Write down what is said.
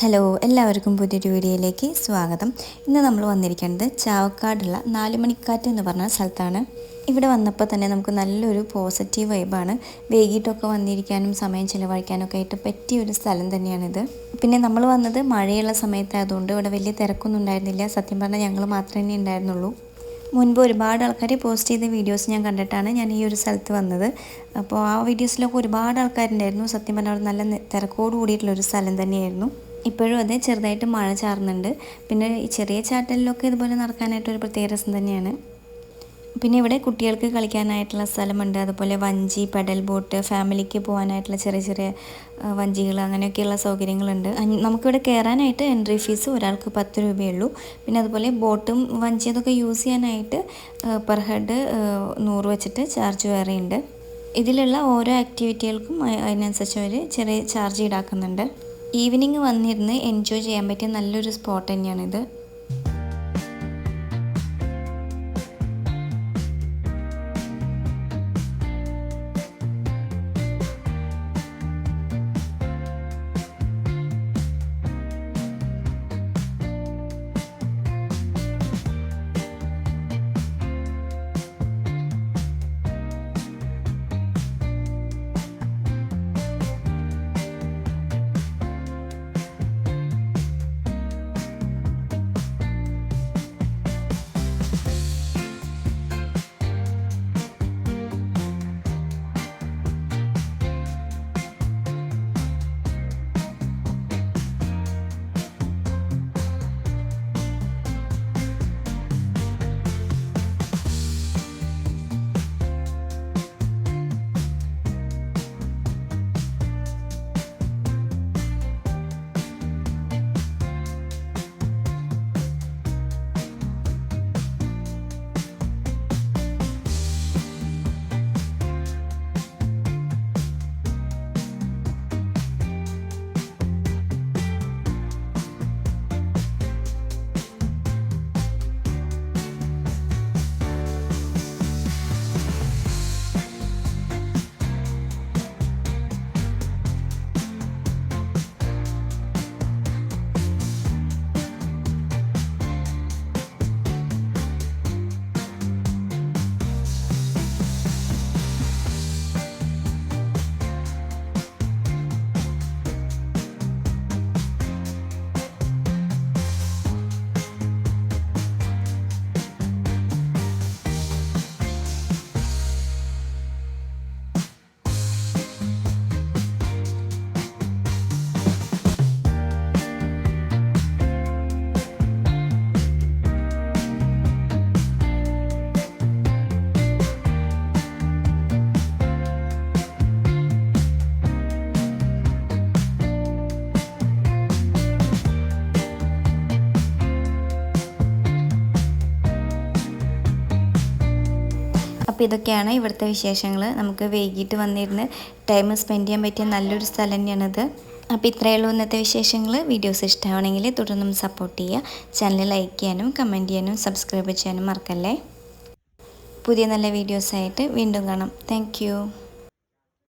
Hello, എല്ലാവർക്കും പുതിയൊരു വീഡിയോയിലേക്ക് സ്വാഗതം. ഇന്ന് നമ്മൾ വന്നിരിക്കുന്നത് ചാവക്കാടുള്ള നാലുമണിക്കാറ്റ് എന്ന് പറഞ്ഞ സ്ഥലത്താണ്. ഇവിടെ വന്നപ്പോൾ തന്നെ നമുക്ക് നല്ലൊരു പോസിറ്റീവ് വൈബാണ്. വൈകിട്ടൊക്കെ വന്നിരിക്കാനും സമയം ചിലവഴിക്കാനൊക്കെ ആയിട്ട് പറ്റിയൊരു സ്ഥലം തന്നെയാണിത്. പിന്നെ നമ്മൾ വന്നത് മഴയുള്ള സമയത്തായതുകൊണ്ട് ഇവിടെ വലിയ തിരക്കൊന്നും ഉണ്ടായിരുന്നില്ല. സത്യം പറഞ്ഞാൽ ഞങ്ങൾ മാത്രമേ ഉണ്ടായിരുന്നുള്ളൂ. മുൻപ് ഒരുപാട് ആൾക്കാർ പോസ്റ്റ് ചെയ്ത വീഡിയോസ് ഞാൻ കണ്ടിട്ടാണ് ഞാൻ ഈ ഒരു സ്ഥലത്ത് വന്നത്. അപ്പോൾ ആ വീഡിയോസിലൊക്കെ ഒരുപാട് ആൾക്കാരുണ്ടായിരുന്നു. സത്യം പറഞ്ഞാൽ അവിടെ നല്ല തിരക്കോട് കൂടിയിട്ടുള്ളൊരു സ്ഥലം തന്നെയായിരുന്നു. ഇപ്പോഴും അതെ, ചെറുതായിട്ട് മഴ ചാറുന്നുണ്ട്. പിന്നെ ഈ ചെറിയ ചാറ്റലിലൊക്കെ ഇതുപോലെ നടക്കാനായിട്ടൊരു പ്രത്യേക രസം തന്നെയാണ്. പിന്നെ ഇവിടെ കുട്ടികൾക്ക് കളിക്കാനായിട്ടുള്ള സ്ഥലമുണ്ട്. അതുപോലെ വഞ്ചി, പെഡൽ ബോട്ട്, ഫാമിലിക്ക് പോകാനായിട്ടുള്ള ചെറിയ ചെറിയ വഞ്ചികൾ, അങ്ങനെയൊക്കെയുള്ള സൗകര്യങ്ങളുണ്ട്. നമുക്കിവിടെ കയറാനായിട്ട് എൻട്രി ഫീസ് ഒരാൾക്ക് 10 രൂപയേ ഉള്ളൂ. പിന്നെ അതുപോലെ ബോട്ടും വഞ്ചി അതൊക്കെ യൂസ് ചെയ്യാനായിട്ട് പെർ ഹെഡ് 100 വെച്ചിട്ട് ചാർജ് വേറെയുണ്ട്. ഇതിലുള്ള ഓരോ ആക്ടിവിറ്റികൾക്കും അതിനനുസരിച്ച് അവർ ചെറിയ ചാർജ് ഈടാക്കുന്നുണ്ട്. ഈവനിങ് വന്നിരുന്ന് എൻജോയ് ചെയ്യാൻ പറ്റിയ നല്ലൊരു സ്പോട്ട് തന്നെയാണിത്. അപ്പോൾ ഇതൊക്കെയാണ് ഇവിടുത്തെ വിശേഷങ്ങൾ. നമുക്ക് വൈകിട്ട് വന്നിരുന്ന് ടൈം സ്പെൻഡ് ചെയ്യാൻ പറ്റിയ നല്ലൊരു സ്ഥലം തന്നെയാണിത്. അപ്പോൾ ഇത്രയേ ഉള്ളൂ ഇന്നത്തെ വിശേഷങ്ങൾ. വീഡിയോസ് ഇഷ്ടമാണെങ്കിൽ തുടർന്നും സപ്പോർട്ട് ചെയ്യുക. ചാനൽ ലൈക്ക് ചെയ്യാനും കമൻറ്റ് ചെയ്യാനും സബ്സ്ക്രൈബ് ചെയ്യാനും മറക്കല്ലേ. പുതിയ നല്ല വീഡിയോസായിട്ട് വീണ്ടും കാണാം. താങ്ക്